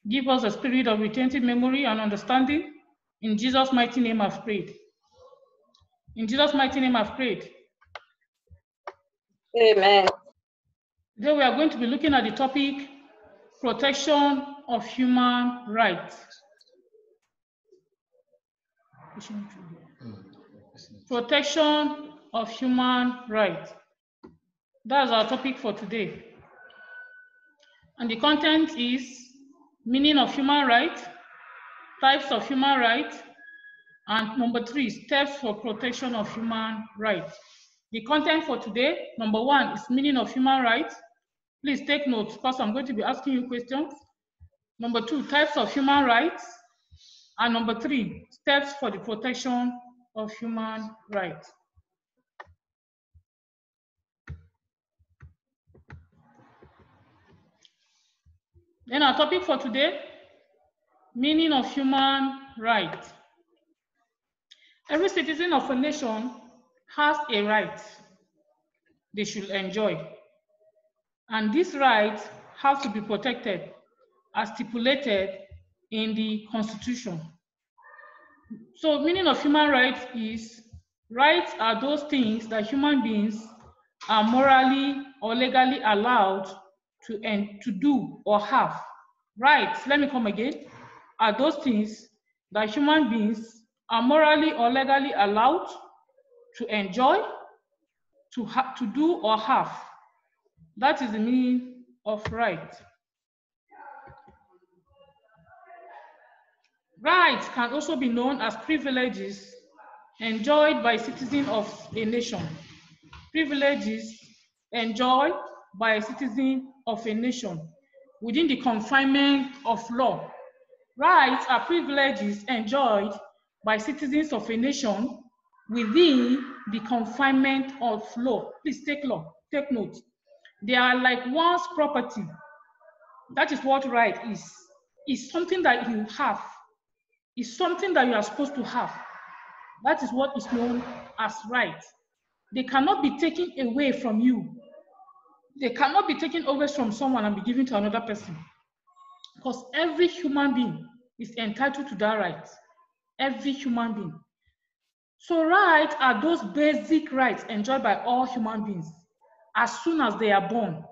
Give us a spirit of retentive memory and understanding. In Jesus' mighty name I've prayed. In Jesus' mighty name I've prayed. Amen. Today we are going to be looking at the topic, protection of human rights. Protection of human rights. That's our topic for today. And the content is meaning of human rights, types of human rights, and number 3, steps for protection of human rights. The content for today, number 1, is meaning of human rights. Please take notes because I'm going to be asking you questions. Number 2, types of human rights. And number 3, steps for the protection of human rights. Then our topic for today, meaning of human rights. Every citizen of a nation has a right they should enjoy. And these rights have to be protected as stipulated in the Constitution. So meaning of human rights is, rights are those things that human beings are morally or legally allowed to do or have. Rights, let me come again, are those things that human beings are morally or legally allowed to enjoy, to do or have. That is the meaning of right. Rights can also be known as privileges enjoyed by citizens of a nation. Privileges enjoyed by a citizen of a nation within the confinement of law. Rights are privileges enjoyed by citizens of a nation within the confinement of law. Please take note. They are like one's property. That is what right is. It's something that you have. It's something that you are supposed to have. That is what is known as right. They cannot be taken away from you. They cannot be taken away from someone and be given to another person. Because every human being is entitled to that right. Every human being. So rights are those basic rights enjoyed by all human beings as soon as they are born.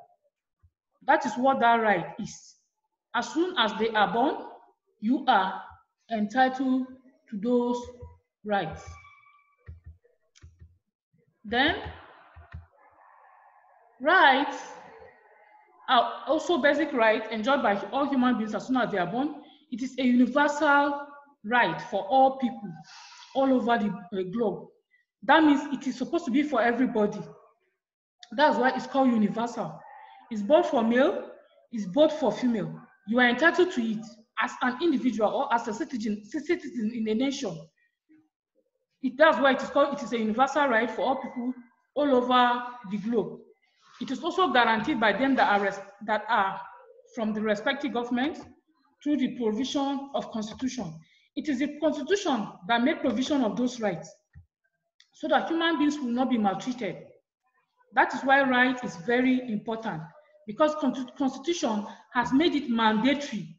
That is what that right is. As soon as they are born, you are entitled to those rights. Then, rights are also basic rights enjoyed by all human beings as soon as they are born. It is a universal right for all people all over the globe. That means it is supposed to be for everybody. That's why it's called universal. It's both for male, it's both for female. You are entitled to it as an individual or as a citizen in a nation. That's why it is a universal right for all people all over the globe. It is also guaranteed by them that are from the respective government through the provision of Constitution. It is the Constitution that made provision of those rights so that human beings will not be maltreated. That is why right is very important, because Constitution has made it mandatory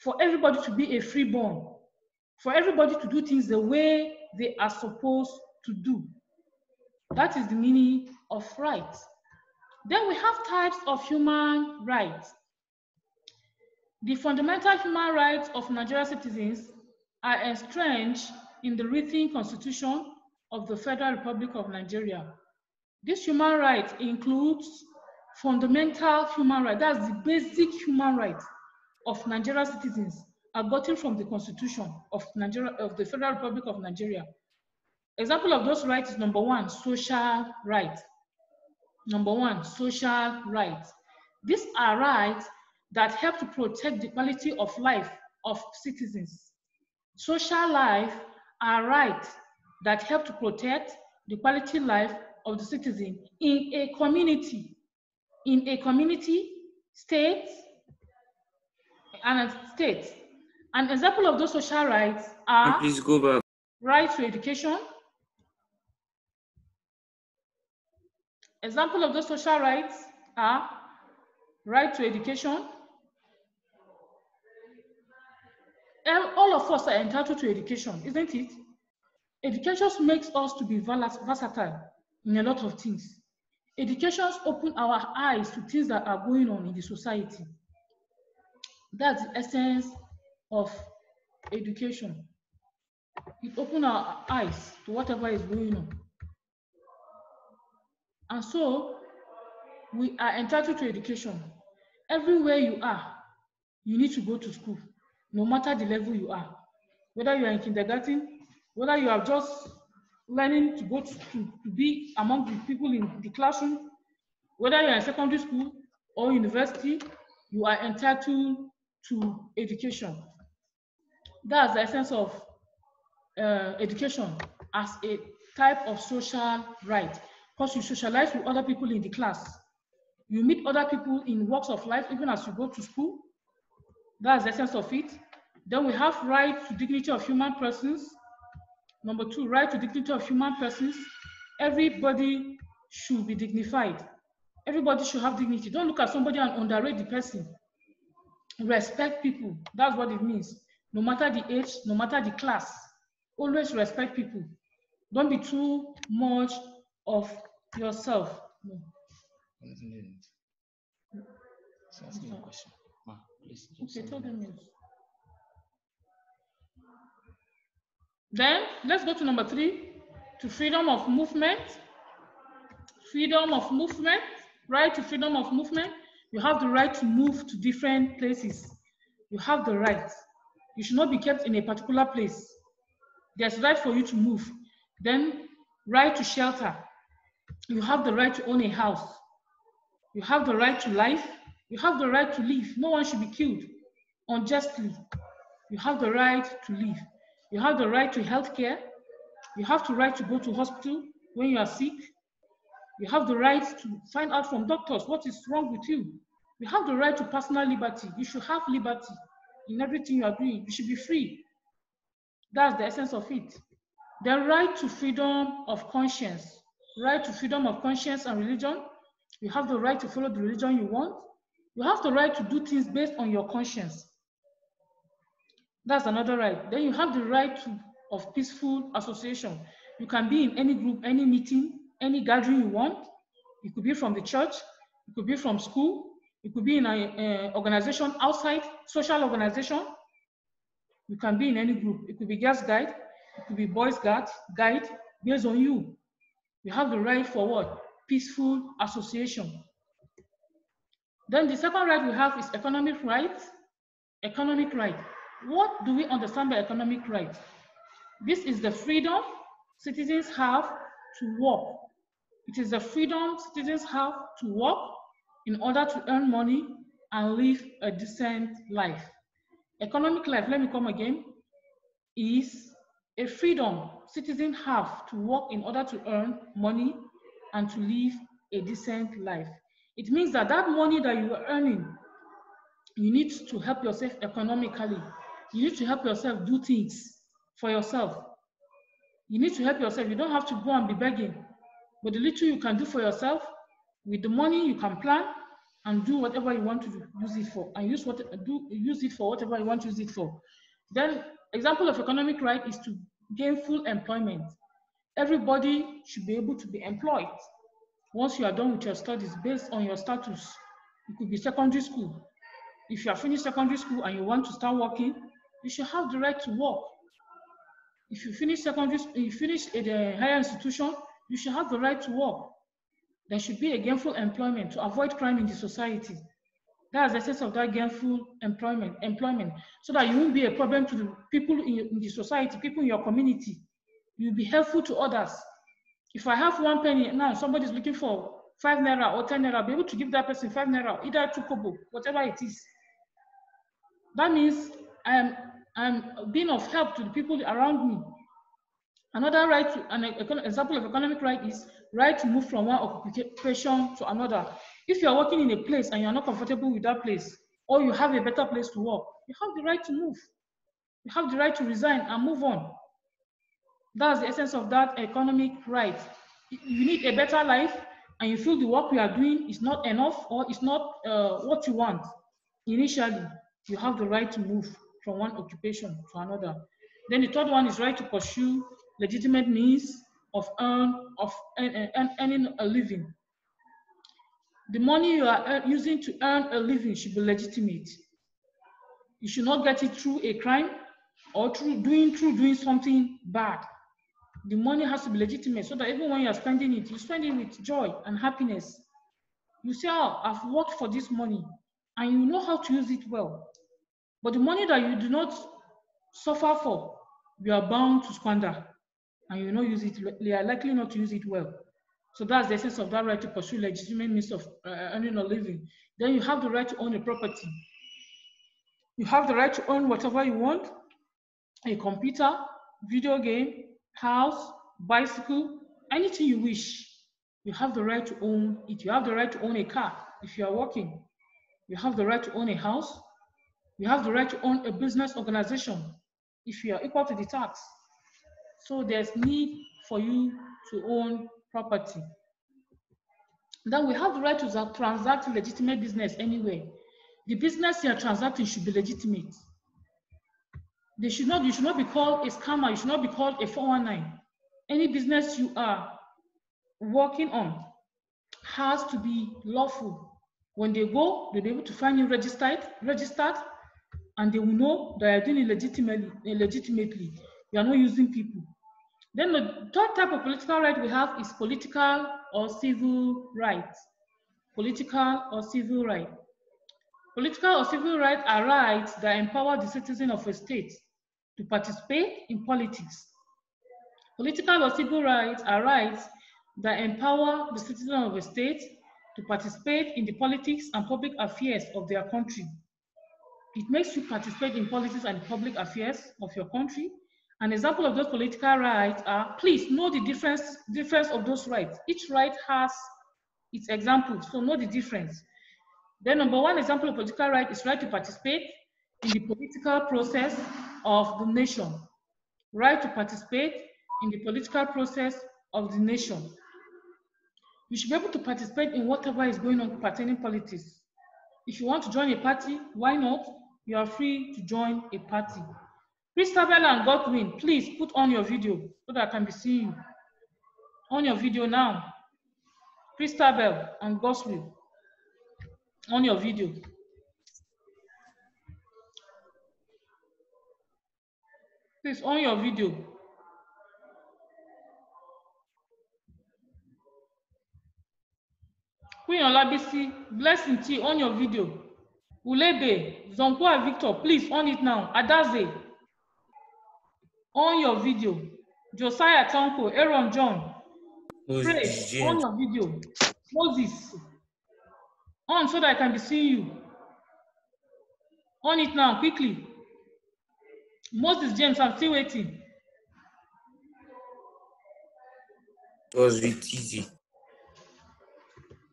for everybody to be a freeborn, for everybody to do things the way they are supposed to do. That is the meaning of rights. Then we have types of human rights. The fundamental human rights of Nigerian citizens are entrenched in the written Constitution of the Federal Republic of Nigeria. This human right includes fundamental human rights. That's the basic human rights of Nigerian citizens are gotten from the Constitution of Nigeria, of the Federal Republic of Nigeria. Example of those rights is number 1, social rights. Number 1, social rights. These are rights that help to protect the quality of life of citizens. Social life are rights that help to protect the quality life of the citizen in a community, state, and a state. An example of those social rights are Please go back. Right to education. Example of those social rights are right to education, All of us are entitled to education, isn't it? Education makes us to be versatile in a lot of things. Education opens our eyes to things that are going on in the society. That's the essence of education. It opens our eyes to whatever is going on. And so, we are entitled to education. Everywhere you are, you need to go to school, no matter the level you are. Whether you are in kindergarten, whether you are just learning to go to be among the people in the classroom, whether you are in secondary school or university, you are entitled to education. That's the essence of education as a type of social right, because you socialize with other people in the class. You meet other people in walks of life, even as you go to school. That's the essence of it. Then we have right to dignity of human persons. Number 2, right to dignity of human persons. Everybody should be dignified. Everybody should have dignity. Don't look at somebody and underrate the person. Respect people. That's what it means. No matter the age, no matter the class, always respect people. Don't be too much of yourself. No. So asking a question. Ma, please. Okay, tell them yes. Then let's go to number 3, to freedom of movement. Freedom of movement, right to freedom of movement. You have the right to move to different places. You have the right. You should not be kept in a particular place. There's right for you to move. Then right to shelter. You have the right to own a house. You have the right to life. You have the right to live. No one should be killed unjustly. You have the right to live. You have the right to health care. You have the right to go to hospital when you are sick. You have the right to find out from doctors what is wrong with you. You have the right to personal liberty. You should have liberty in everything you are doing. You should be free. That's the essence of it. The right to freedom of conscience. Right to freedom of conscience and religion. You have the right to follow the religion you want. You have the right to do things based on your conscience. That's another right. Then you have the right of peaceful association. You can be in any group, any meeting, any gathering you want. It could be from the church, it could be from school, it could be in an organization outside, social organization. You can be in any group. It could be girls' guide, it could be boys' guide, based on you. You have the right for what? Peaceful association. Then the second right we have is economic rights. Economic right. What do we understand by economic right? This is the freedom citizens have to work. It is the freedom citizens have to work in order to earn money and live a decent life. Economic life, let me come again, is a freedom citizens have to work in order to earn money and to live a decent life. It means that that money that you are earning, you need to help yourself economically. You need to help yourself do things for yourself. You need to help yourself. You don't have to go and be begging. But the little you can do for yourself, with the money you can plan and do whatever you want to use it for, and use it for whatever you want to use it for. Then, example of economic right is to gain full employment. Everybody should be able to be employed once you are done with your studies based on your status. It could be secondary school. If you are finished secondary school and you want to start working, you should have the right to work. If you finish secondary school, you finish at a higher institution, you should have the right to work. There should be a gainful employment to avoid crime in the society. That's the essence of that gainful employment, so that you won't be a problem to the people in the society, people in your community. You'll be helpful to others. If I have 1 penny now, somebody's looking for 5 naira or 10 naira, I'll be able to give that person 5 naira, either 2 kobo, whatever it is. That means I'm being of help to the people around me. Another right, an example of economic right is right to move from one occupation to another. If you're working in a place and you're not comfortable with that place, or you have a better place to work, you have the right to move. You have the right to resign and move on. That's the essence of that economic right. You need a better life and you feel the work you are doing is not enough or is not what you want initially, you have the right to move. from one occupation to another. Then the third one is right to pursue legitimate means of earning a living. The money you are using to earn a living should be legitimate. You should not get it through a crime or through doing something bad. The money has to be legitimate so that even when you are spending it, you spend it with joy and happiness. You say, oh, I've worked for this money, and you know how to use it well. But the money that you do not suffer for, you are bound to squander, and you will not use it. You are likely not to use it well. So that's the essence of that right to pursue legitimate means of earning a living. Then you have the right to own a property. You have the right to own whatever you want: a computer, video game, house, bicycle, anything you wish. You have the right to own it. You have the right to own a car if you are working. You have the right to own a house. You have the right to own a business organization if you are equal to the tax. So there's need for you to own property. Then we have the right to transact legitimate business anywhere. The business you are transacting should be legitimate. You should not be called a scammer. You should not be called a 419. Any business you are working on has to be lawful. When they go, they'll be able to find you registered, and they will know that you're doing it legitimately. You are not using people. Then the third type of political right we have is political or civil rights. Political or civil right. Political or civil rights are rights that empower the citizen of a state to participate in politics. Political or civil rights are rights that empower the citizen of a state to participate in the politics and public affairs of their country. It makes you participate in politics and public affairs of your country. An example of those political rights are, please know the difference of those rights. Each right has its example, so know the difference. Then number one example of political right is right to participate in the political process of the nation. Right to participate in the political process of the nation. You should be able to participate in whatever is going on pertaining politics. If you want to join a party, why not? You are free to join a party. Christabel and Godwin, please put on your video so that I can be seeing you. On your video now. Christabel and Godwin, on your video. Please, on your video. Queen Olabisi, Blessing T, on your video. Ulebe, Zonkwa Victor, please on it now. Adaze, on your video. Josiah Tonko, Aaron John, Praise, on your video. Moses, on so that I can be seeing you. On it now, quickly. Moses James, I'm still waiting. It was with easy.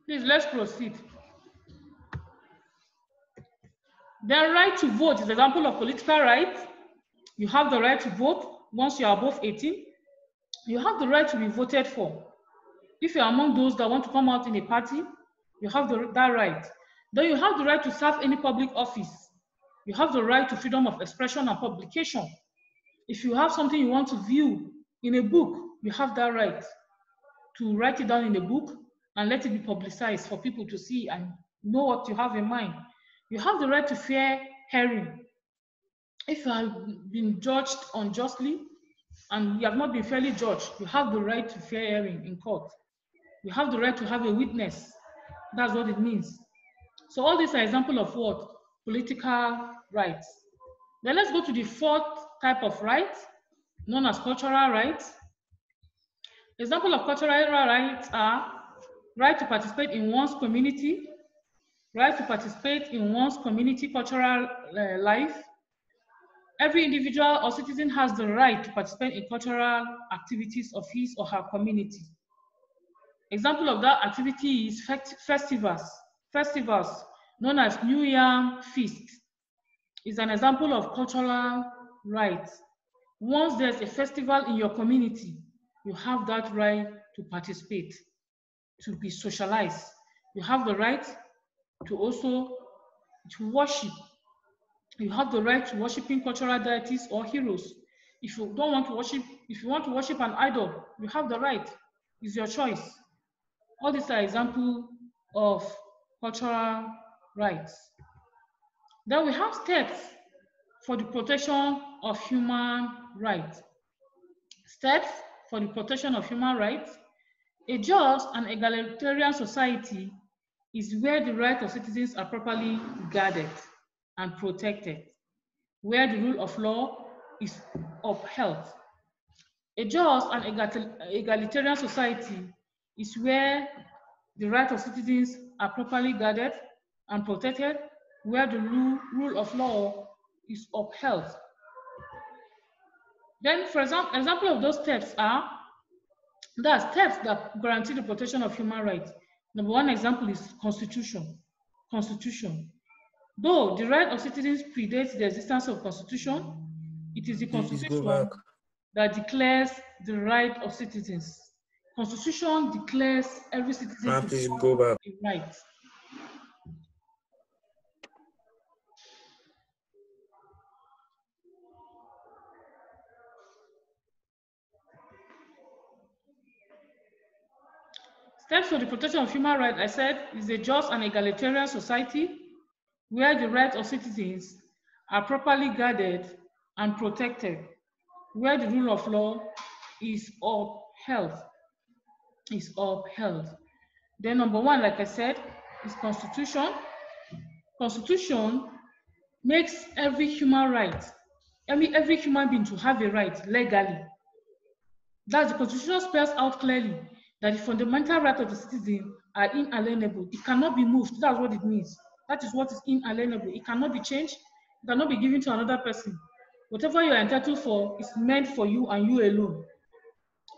Please, let's proceed. The right to vote is an example of political right. You have the right to vote once you are above 18. You have the right to be voted for. If you are among those that want to come out in a party, you have that right. Then you have the right to serve any public office. You have the right to freedom of expression and publication. If you have something you want to view in a book, you have that right to write it down in a book and let it be publicized for people to see and know what you have in mind. You have the right to fair hearing. If you have been judged unjustly and you have not been fairly judged, you have the right to fair hearing in court. You have the right to have a witness. That's what it means. So all these are examples of what? Political rights. Then let's go to the fourth type of right, known as cultural rights. Examples of cultural rights are right to participate in one's community, right to participate in one's community cultural life. Every individual or citizen has the right to participate in cultural activities of his or her community. Example of that activity is festivals known as New Yam Feast is an example of cultural rights. Once there's a festival in your community, you have that right to participate, to be socialized. You have the right to also worship. You have the right to worshiping cultural deities or heroes. If you don't want to worship, if you want to worship an idol, you have the right. It's your choice. All these are examples of cultural rights. Then we have steps for the protection of human rights. Steps for the protection of human rights. A just and egalitarian society is where the rights of citizens are properly guarded and protected, where the rule of law is upheld. A just and egalitarian society is where the rights of citizens are properly guarded and protected, where the rule of law is upheld. Then, for example of those steps are, there are steps that guarantee the protection of human rights. Number one example is Constitution. Constitution. Though the right of citizens predates the existence of Constitution, it is the Please go Constitution back. that declares the right of citizens. Constitution declares every citizen to Please have go back. a right. Steps for the protection of human rights, I said, is a just and egalitarian society where the rights of citizens are properly guarded and protected, where the rule of law is upheld. Then number one, like I said, is Constitution. Constitution makes every human right, every human being to have a right legally. That's the Constitution spells out clearly that the fundamental rights of the citizen are inalienable. It cannot be moved. That's what it means. That is what is inalienable. It cannot be changed. It cannot be given to another person. Whatever you are entitled for is meant for you and you alone.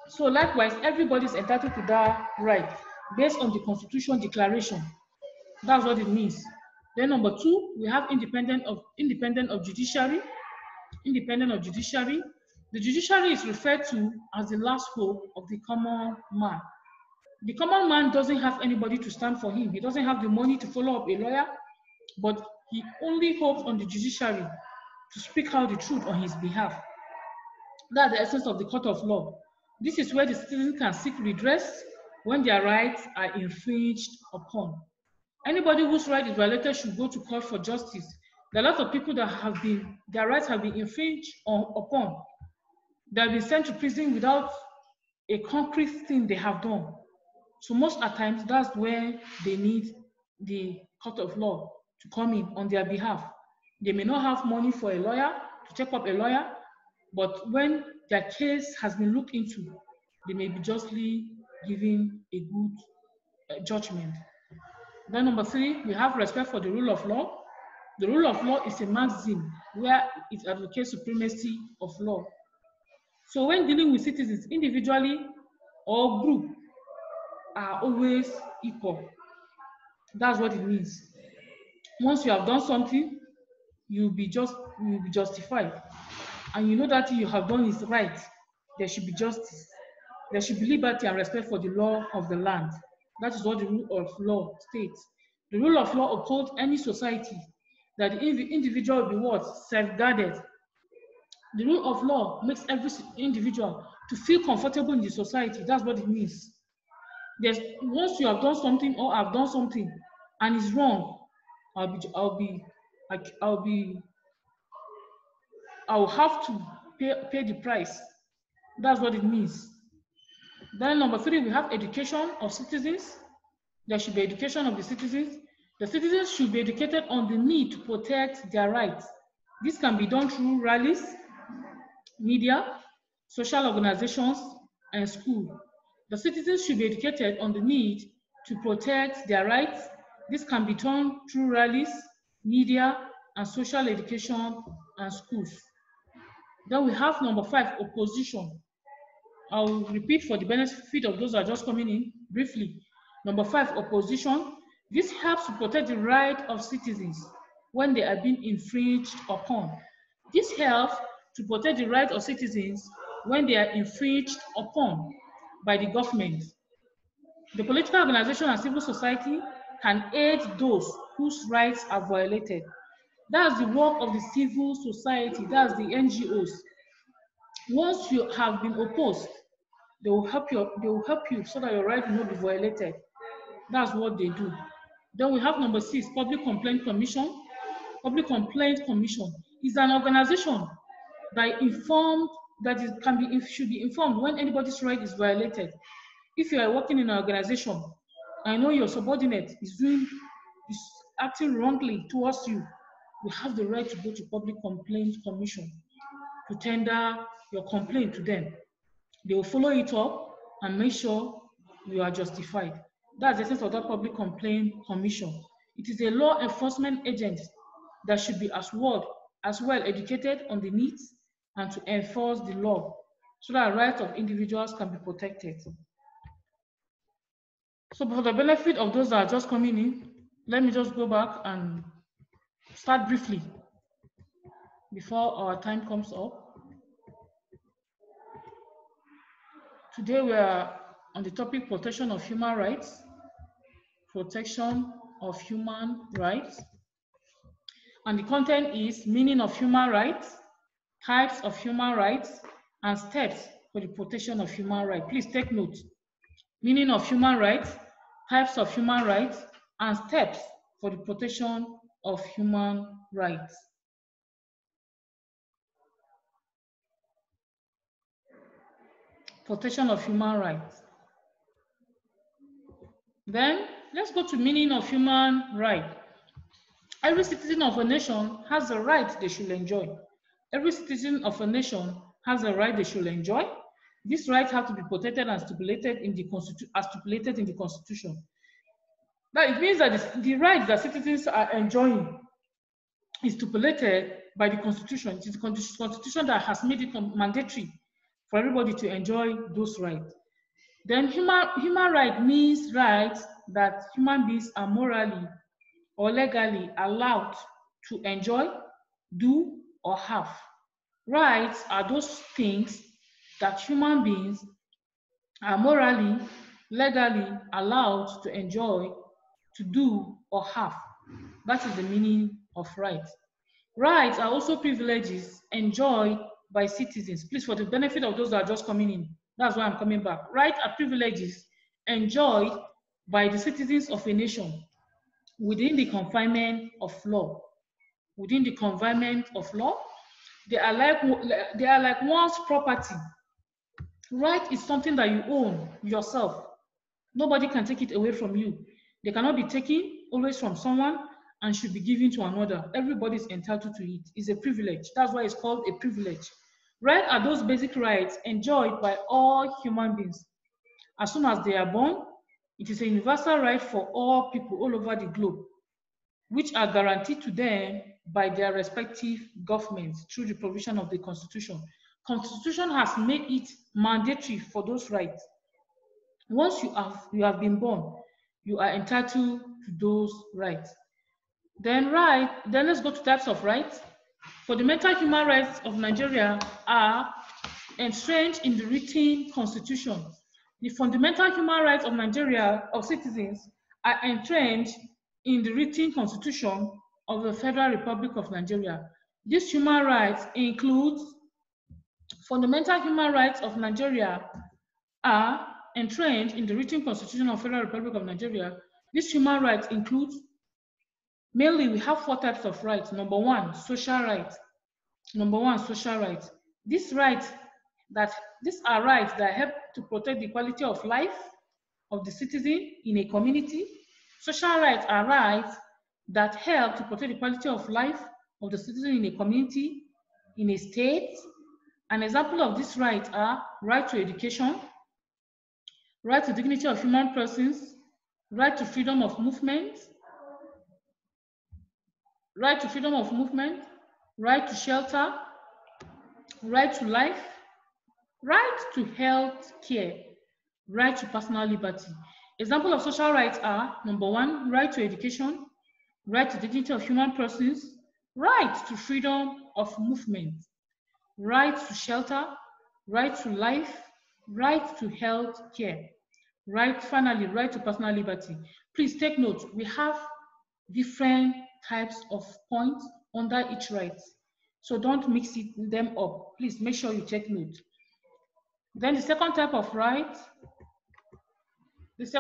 So likewise, everybody is entitled to that right based on the Constitution Declaration. That's what it means. Then number two, we have independent of judiciary. Independent of judiciary. The judiciary is referred to as the last hope of the common man. The common man doesn't have anybody to stand for him. He doesn't have the money to follow up a lawyer, but he only hopes on the judiciary to speak out the truth on his behalf. That's the essence of the court of law. This is where the citizen can seek redress when their rights are infringed upon. Anybody whose right is violated should go to court for justice. There are a lot of people that their rights have been infringed upon. They have been sent to prison without a concrete thing they have done. So most at times, that's where they need the court of law to come in on their behalf. They may not have money for a lawyer, to take up a lawyer, but when their case has been looked into, they may be justly given a good judgment. Then number three, we have respect for the rule of law. The rule of law is a maxim where it advocates supremacy of law. So when dealing with citizens individually or group are always equal. That's what it means. Once you have done something, you'll be justified. And you know that you have done is right. There should be justice. There should be liberty and respect for the law of the land. That is what the rule of law states. The rule of law upholds any society that the individual will be what? Safeguarded. The rule of law makes every individual to feel comfortable in the society. That's what it means. Once you have done something or I've done something and it's wrong, I'll have to pay the price. That's what it means. Then number three, we have education of citizens. There should be education of the citizens. The citizens should be educated on the need to protect their rights. This can be done through rallies, media, social organizations, and school. The citizens should be educated on the need to protect their rights. This can be done through rallies, media, and social education and schools. Then we have number five, opposition. I'll repeat for the benefit of those who are just coming in briefly. Number five, opposition. This helps to protect the right of citizens when they are being infringed upon. This helps to protect the right of citizens when they are infringed upon by the government. The political organization and civil society can aid those whose rights are violated. That's the work of the civil society, that's the NGOs. Once you have been opposed, they will help you so that your right will not be violated. That's what they do. Then we have number 6, Public Complaint Commission. Public Complaint Commission is an organization that should be informed when anybody's right is violated. If you are working in an organization, I know your subordinate is acting wrongly towards you, you have the right to go to Public Complaint Commission to tender your complaint to them. They will follow it up and make sure you are justified. That's the essence of that Public Complaint Commission. It is a law enforcement agent that should be as well educated on the needs and to enforce the law so that rights of individuals can be protected. So for the benefit of those that are just coming in, let me just go back and start briefly before our time comes up. Today we are on the topic protection of human rights. Protection of human rights. And the content is meaning of human rights, types of human rights, and steps for the protection of human rights. Please take note. Meaning of human rights, types of human rights, and steps for the protection of human rights. Protection of human rights. Then let's go to meaning of human right. Every citizen of a nation has a right they should enjoy. Every citizen of a nation has a right they should enjoy. These rights have to be protected and stipulated in the Constitution. That it means that the rights that citizens are enjoying is stipulated by the Constitution. It is the Constitution that has made it mandatory for everybody to enjoy those rights. Then human right means rights that human beings are morally or legally allowed to enjoy, do, or have. Rights are those things that human beings are morally, legally allowed to enjoy, to do, or have. That is the meaning of rights. Rights are also privileges enjoyed by citizens. Please, for the benefit of those that are just coming in, that's why I'm coming back. Rights are privileges enjoyed by the citizens of a nation within the confinement of law. Within the confinement of law, they are like one's property. Right is something that you own yourself. Nobody can take it away from you. They cannot be taken always from someone and should be given to another. Everybody is entitled to it. It's a privilege. That's why it's called a privilege. Rights are those basic rights enjoyed by all human beings. As soon as they are born, it is a universal right for all people all over the globe, which are guaranteed to them by their respective governments through the provision of the Constitution. Constitution has made it mandatory for those rights. Once you have been born, you are entitled to those rights. Then let's go to types of rights. Fundamental human rights of Nigeria are entrenched in the written Constitution. The fundamental human rights of Nigeria, of citizens, are entrenched in the written Constitution of the Federal Republic of Nigeria. These human rights include fundamental human rights of Nigeria are entrenched in the written Constitution of the Federal Republic of Nigeria. These human rights include, mainly we have 4 types of rights. Number 1, social rights. These are rights that help to protect the quality of life of the citizen in a community. Social rights are rights that help to protect the quality of life of the citizen in a community, in a state. An example of these rights are right to education, right to dignity of human persons, right to freedom of movement, right to shelter, right to life, right to health care, right to personal liberty. Examples of social rights are, number 1, right to education, right to dignity of human persons, right to freedom of movement, right to shelter, right to life, right to health care, finally, right to personal liberty. Please take note, we have different types of points under each right. So don't mix them up. Please make sure you take note. Then the second type of right is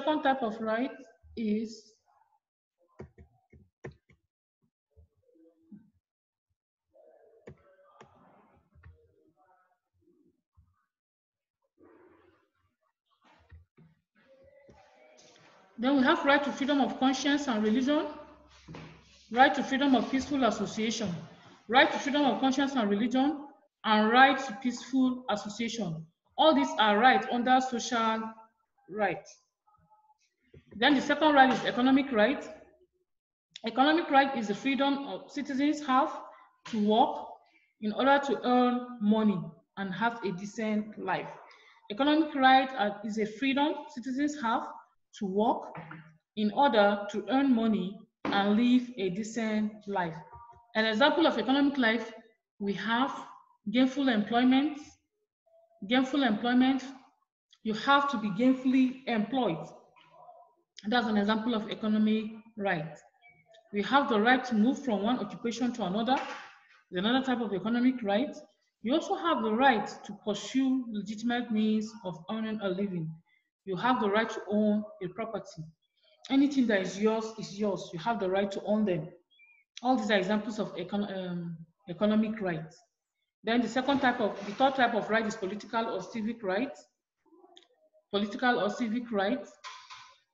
then we have right to freedom of conscience and religion, right to freedom of peaceful association, right to freedom of conscience and religion, and right to peaceful association. All these are rights under social rights. Then the second right is economic right. Economic right is the freedom of citizens have to work in order to earn money and have a decent life. Economic right is a freedom citizens have to work in order to earn money and live a decent life. An example of economic life, we have gainful employment. Gainful employment, you have to be gainfully employed. That's an example of economic right. We have the right to move from one occupation to another. There's another type of economic right. You also have the right to pursue legitimate means of earning a living. You have the right to own a property. Anything that is yours is yours. You have the right to own them. All these are examples of economic rights. Then the third type of right is political or civic rights. Political or civic rights.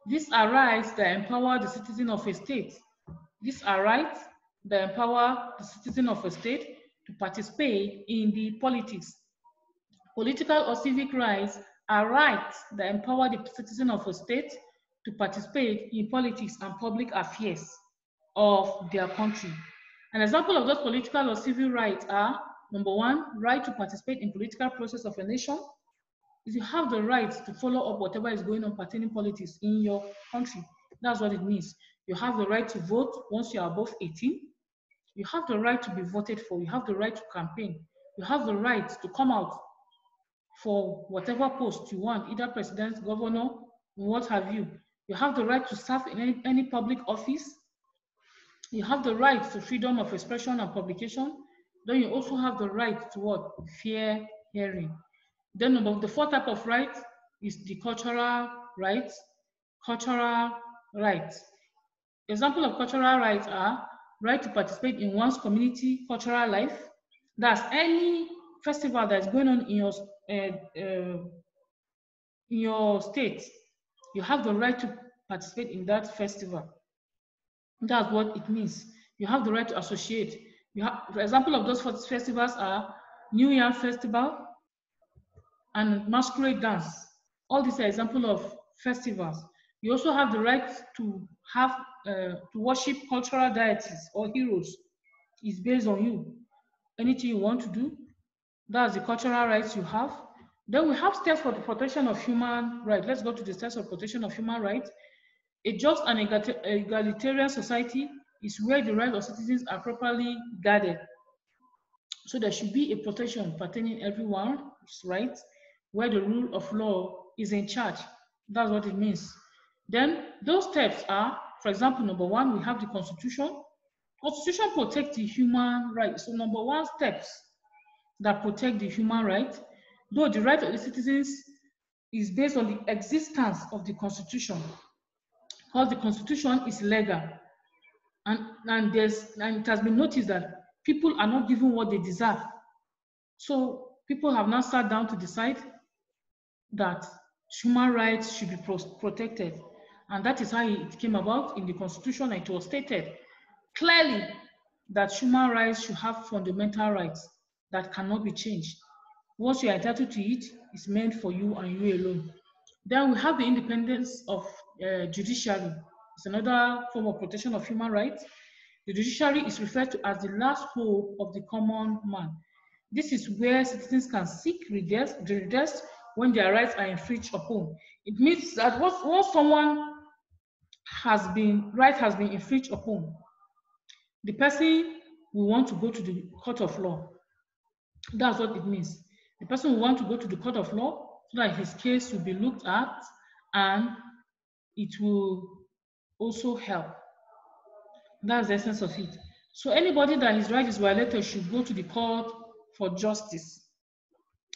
These are rights that empower the citizen of a state. These are rights that empower the citizen of a state to participate in the politics. Political or civic rights are rights that empower the citizen of a state to participate in politics and public affairs of their country. An example of those political or civil rights are, number one, right to participate in political process of a nation. Is you have the right to follow up whatever is going on pertaining politics in your country. That's what it means. You have the right to vote once you are above 18. You have the right to be voted for. You have the right to campaign. You have the right to come out for whatever post you want, either president, governor, what have you. You have the right to serve in any public office. You have the right to freedom of expression and publication. Then you also have the right to what? Fair hearing. Then the fourth type of right is the cultural rights. Cultural rights. Example of cultural rights are right to participate in one's community cultural life. That's any festival that's going on in your state. You have the right to participate in that festival. That's what it means. You have the right to associate. For example of those festivals are New Year Festival and Masquerade Dance. All these are examples of festivals. You also have the right to have to worship cultural deities or heroes. It's based on you. Anything you want to do, that's the cultural rights you have. Then we have steps for the protection of human rights. Let's go to the steps for protection of human rights. A just and egalitarian society is where the rights of citizens are properly guarded. So there should be a protection pertaining everyone's rights, where the rule of law is in charge. That's what it means. Then those steps are, for example, number one, we have the Constitution. Constitution protects the human rights. So number one, steps that protect the human right, though the right of the citizens is based on the existence of the Constitution, because the Constitution is legal, and it has been noticed that people are not given what they deserve. So people have now sat down to decide that human rights should be protected, and that is how it came about in the Constitution. It was stated clearly that human rights should have fundamental rights that cannot be changed. Once you are entitled to it, it's meant for you and you alone. Then we have the independence of judiciary. It's another form of protection of human rights. The judiciary is referred to as the last hope of the common man. This is where citizens can seek redress when their rights are infringed upon. It means that once someone's right has been infringed upon, the person will want to go to the court of law. That's what it means. The person will want to go to the court of law so that his case will be looked at and it will also help. That's the essence of it. So anybody that his right is violated should go to the court for justice.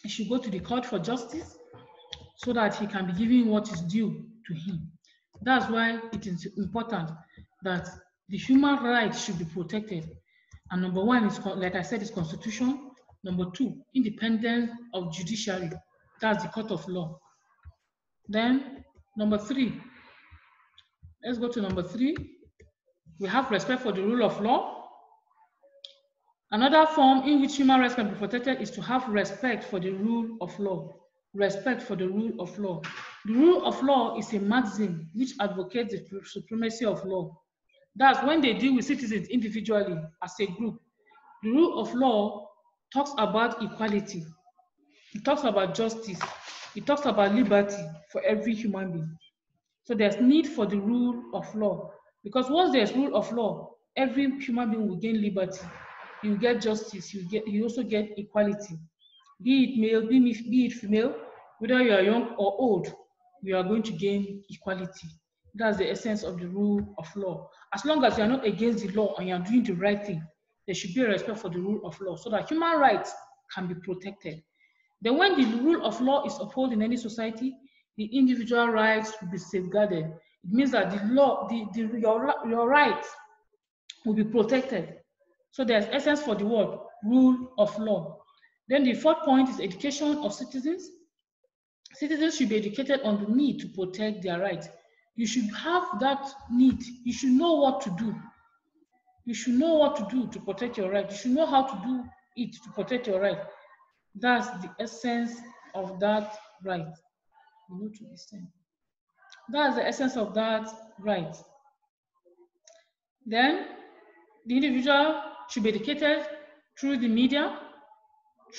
He should go to the court for justice so that he can be given what is due to him. That's why it is important that the human rights should be protected. And number one is, like I said, is constitution. Number two, independence of judiciary. That's the court of law. Then number three, let's go to number three. We have respect for the rule of law. Another form in which human rights can be protected is to have respect for the rule of law. Respect for the rule of law. The rule of law is a maxim which advocates the supremacy of law. That's when they deal with citizens individually as a group. The rule of law talks about equality. It talks about justice. It talks about liberty for every human being. So there's need for the rule of law. Because once there's rule of law, every human being will gain liberty. You get justice, you also get equality. Be it male, be it female, whether you are young or old, you are going to gain equality. That's the essence of the rule of law. As long as you are not against the law and you are doing the right thing, there should be a respect for the rule of law so that human rights can be protected. Then when the rule of law is upheld in any society, the individual rights will be safeguarded. It means that the law, your rights will be protected. So there's essence for the word, rule of law. Then the fourth point is education of citizens. Citizens should be educated on the need to protect their rights. You should have that need. You should know what to do. You should know what to do to protect your right. You should know how to do it to protect your right. That's the essence of that right. That's the essence of that right. Then the individual should be educated through the media,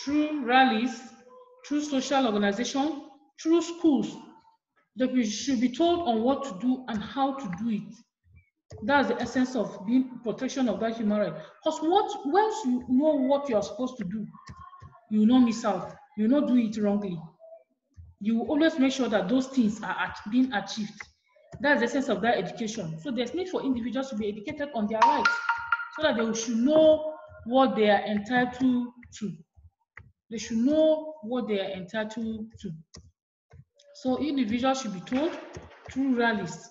through rallies, through social organization, through schools. That we should be told on what to do and how to do it. That's the essence of being protection of that human right. Because once you know what you are supposed to do, you will not miss out. You will not do it wrongly. You will always make sure that those things are being achieved. That's the essence of that education. So there's need for individuals to be educated on their rights so that they should know what they are entitled to. They should know what they are entitled to. So individuals should be told through rallies.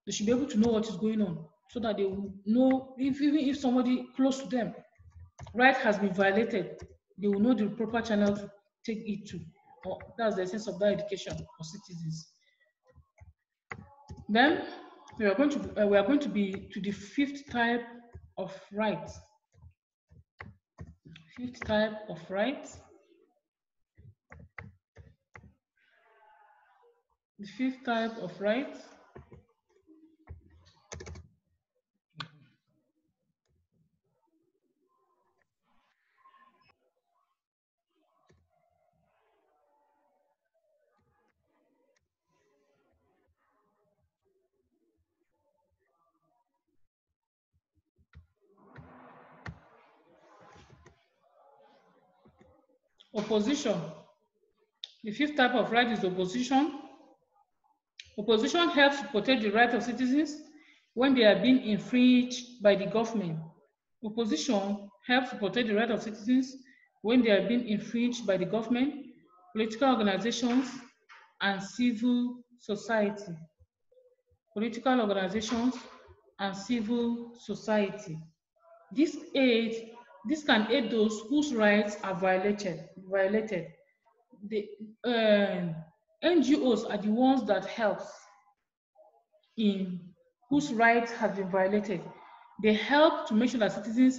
They should be able to know what is going on so that they will know, even if somebody close to them, right has been violated, they will know the proper channel to take it to. That's the essence of that education for citizens. Then we are going to be to the fifth type of rights. Fifth type of rights. The fifth type of rights. Opposition. The fifth type of right is opposition. Opposition helps to protect the rights of citizens when they are being infringed by the government. Opposition helps to protect the rights of citizens when they are being infringed by the government, political organizations, and civil society. Political organizations and civil society. This can aid those whose rights are violated. The NGOs are the ones that help in whose rights have been violated. They help to make sure that citizens'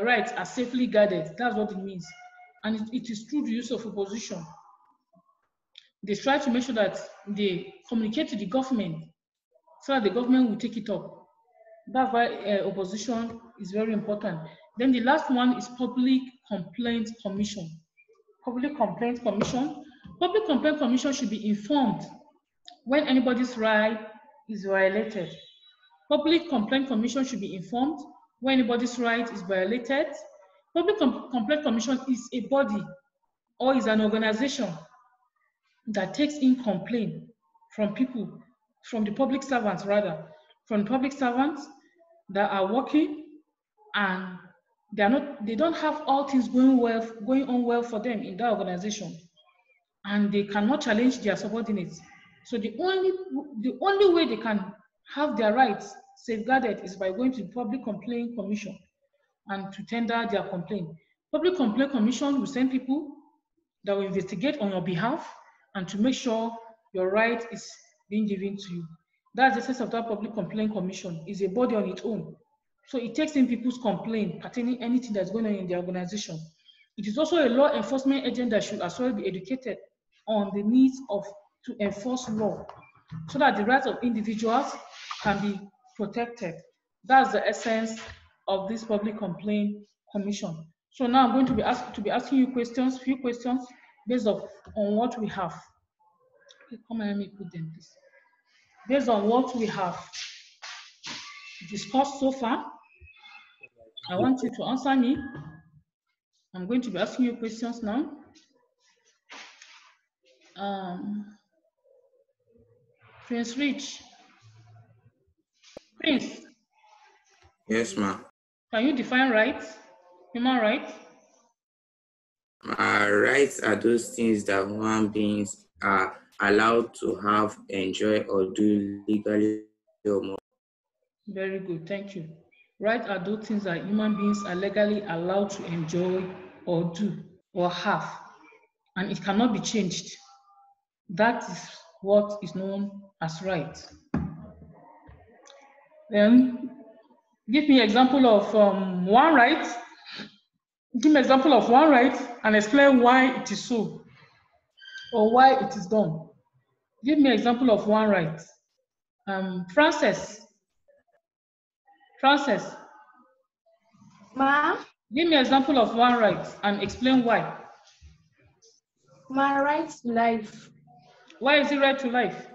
rights are safely guarded. That's what it means. And it is through the use of opposition. They try to make sure that they communicate to the government so that the government will take it up. That's why opposition is very important. Then the last one is Public Complaint Commission. Public Complaint Commission. Public Complaint Commission should be informed when anybody's right is violated. Public Complaint Commission should be informed when anybody's right is violated. Public Complaint Commission is a body or is an organization that takes in complaint from people, from the public servants rather, from public servants that are working and they don't have all things going on well for them in that organization, and they cannot challenge their subordinates. So the only way they can have their rights safeguarded is by going to the Public Complaint Commission and to tender their complaint. Public Complaint Commission will send people that will investigate on your behalf and to make sure your right is being given to you. That's the sense of that Public Complaint Commission. It's a body on its own. So it takes in people's complaint pertaining anything that's going on in the organization. It is also a law enforcement agent that should as well be educated on the needs to enforce law so that the rights of individuals can be protected. That's the essence of this Public Complaint Commission. So now I'm going to be asking you few questions based on what we have. Come on, let me put them this. Based on what we have discussed so far, I want you to answer me. I'm going to be asking you questions now. Prince Rich. Prince. Yes, ma'am. Can you define rights? Human rights? Rights are those things that human beings are allowed to have, enjoy, or do legally or more. Very good, thank you. Rights are those things that human beings are legally allowed to enjoy or do or have, and it cannot be changed. That is what is known as rights. Then give me an example of one right. Give me an example of one right and explain why it is so or why it is done. Give me an example of one right. Frances. Ma? Give me an example of one right and explain why. My right to life. Why is it right to life?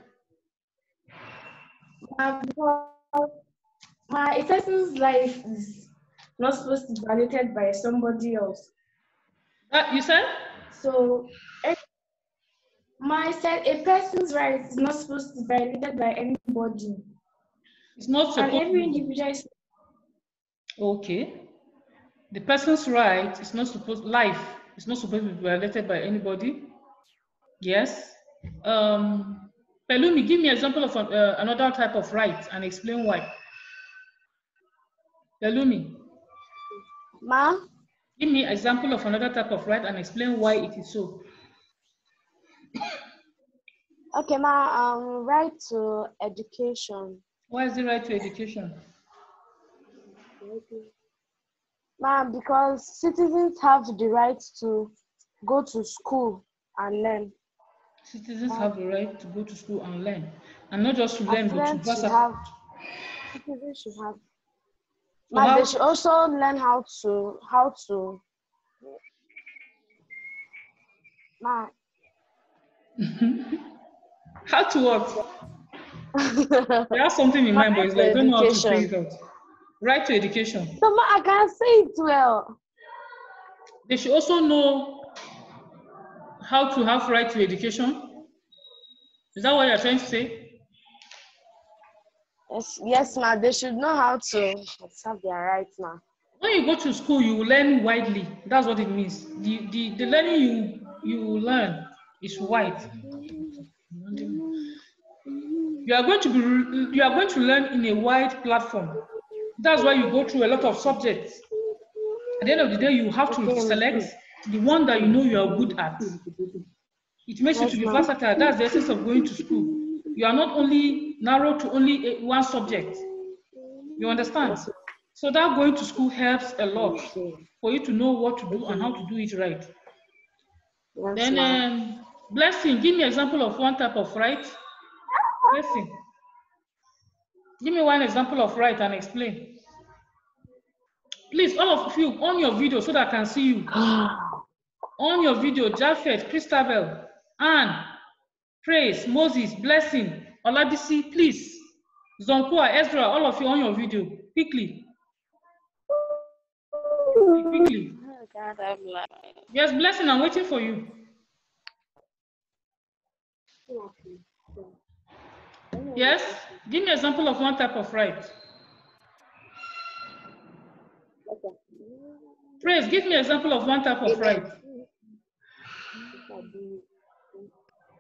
Because a person's life is not supposed to be violated by somebody else. You said? So, a person's right is not supposed to be violated by anybody. It's not supposed and every individual is... Okay. The person's right is not supposed, life is not supposed to be violated by anybody. Yes. Pelumi, give me an example of another type of right and explain why. Pelumi. Ma? Give me an example of another type of right and explain why it is so. Okay, ma, right to education. Why is the right to education? Ma, because citizens have the right to go to school and learn. Citizens have the right to go to school and learn. And not just to learn, but to citizens should have. Ma, they should also learn how to Ma. How to what? You have something in mind, but it's like, I don't know how to say it out. Right to education. So, ma, I can say it well. They should also know how to have right to education. Is that what you're trying to say? Yes, ma. They should know how to have their rights now. When you go to school, you learn widely. That's what it means. The learning you learn is wide. You are going to learn in a wide platform. That's why you go through a lot of subjects. At the end of the day, you have to select the one that you know you are good at. It makes you to be versatile. That's the essence of going to school. You are not only narrowed to only one subject. You understand? So that going to school helps a lot for you to know what to do and how to do it right. Then, Blessing, give me an example of one type of right. Blessing, give me one example of right and explain. Please, all of you, on your video so that I can see you. On your video, Japheth, Christabel, Anne, Praise, Moses, Blessing, Olabisi, please. Zonkua, Ezra, all of you on your video, quickly. Quickly. Yes, Blessing, I'm waiting for you. Yes, give me an example of one type of right. Praise, give me an example of one type of right.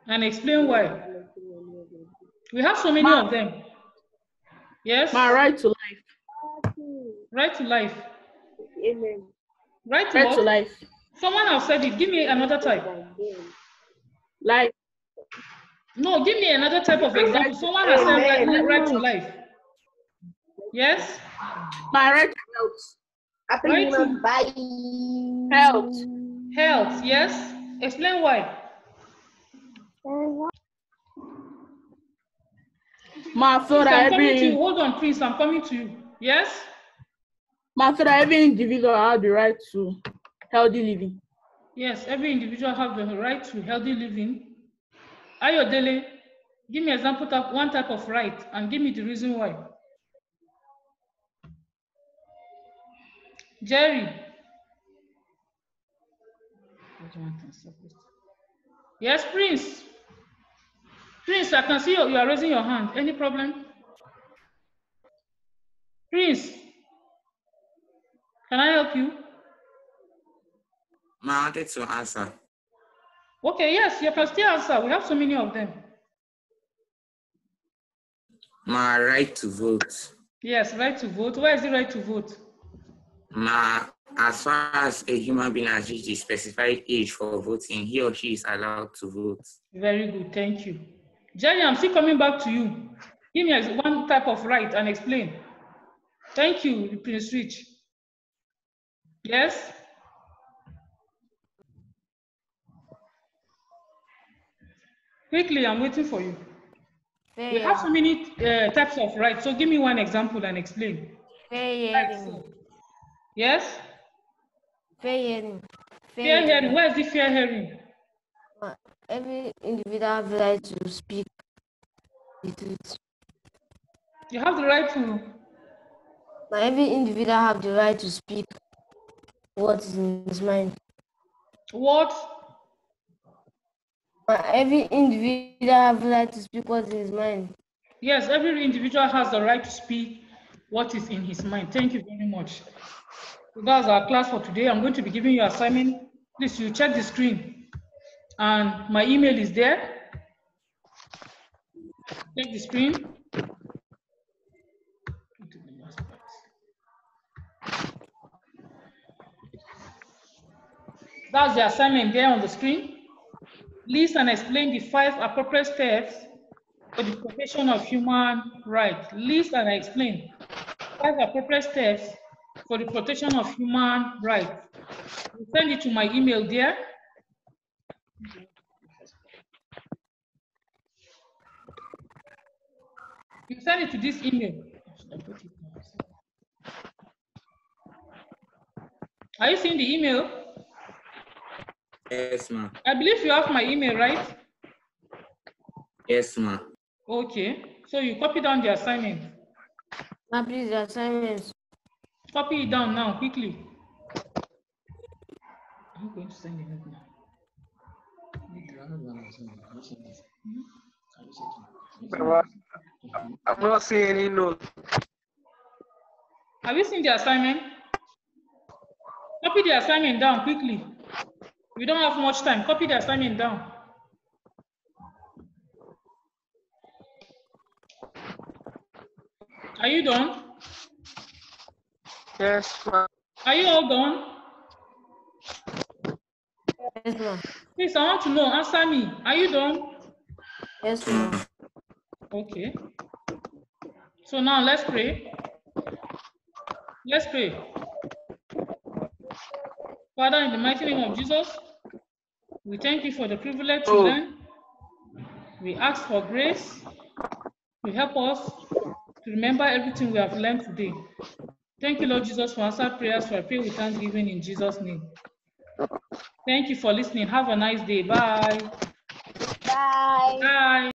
And explain why. We have so many of them. Yes? My right to life. Right to life. Amen. Right to Right what? to life. Someone has said it. Give me another type. Life. No, give me another type of example. Someone has said right to life. Yes? My right to health. Right to Health. health. Yes? Explain why. My Please, father, I'm coming to you. every Hold on, please. I'm coming to you. Yes? individual has the right to healthy living. Yes, every individual has the right to healthy living. Ayodele, give me example of one type of right and give me the reason why. Jerry. Yes, Prince. Prince, I can see you are raising your hand. Any problem? Prince, can I help you? I wanted to answer. Okay, yes, you can still answer. We have so many of them. My right to vote. Yes, right to vote. Where is the right to vote? As far as a human being has reached a specified age for voting, he or she is allowed to vote. Very good, thank you. Jerry, I'm still coming back to you. Give me one type of right and explain. Thank you, Prince Rich. Yes? Quickly, I'm waiting for you. We have so many types of rights, so give me one example and explain. Yes? Fair hearing. Fair hearing. Where is the fair hearing? Every individual has the right to speak the truth. You have the right to. Every individual have the right to speak what is in his mind. What? Every individual have the right to speak what is in his mind. Yes, every individual has the right to speak what is in his mind. Thank you very much. So that's our class for today. I'm going to be giving you assignment. Please, you check the screen. And my email is there. Check the screen. That's the assignment there on the screen. List and explain the 5 appropriate steps for the protection of human rights. List and explain 5 appropriate steps for the protection of human rights. You send it to my email there. You send it to this email. Are you seeing the email? Yes, ma'am. I believe you have my email, right? Yes, ma'am. Okay. So you copy down the assignment. Now, please, the assignments. Copy it down now, quickly. I'm going to send it now. I'm not seeing any notes. Have you seen the assignment? Copy the assignment down quickly. We don't have much time. Copy the assignment down. Are you done? Yes, ma'am. Are you all done? Yes, ma'am. Please, I want to know. Answer me. Are you done? Yes, ma'am. Okay. So now let's pray. Let's pray. Father, in the mighty name of Jesus, we thank you for the privilege to learn. We ask for grace to help us to remember everything we have learned today. Thank you, Lord Jesus, for answered prayers. For I pray with thanksgiving in Jesus' name. Thank you for listening. Have a nice day. Bye. Bye. Bye.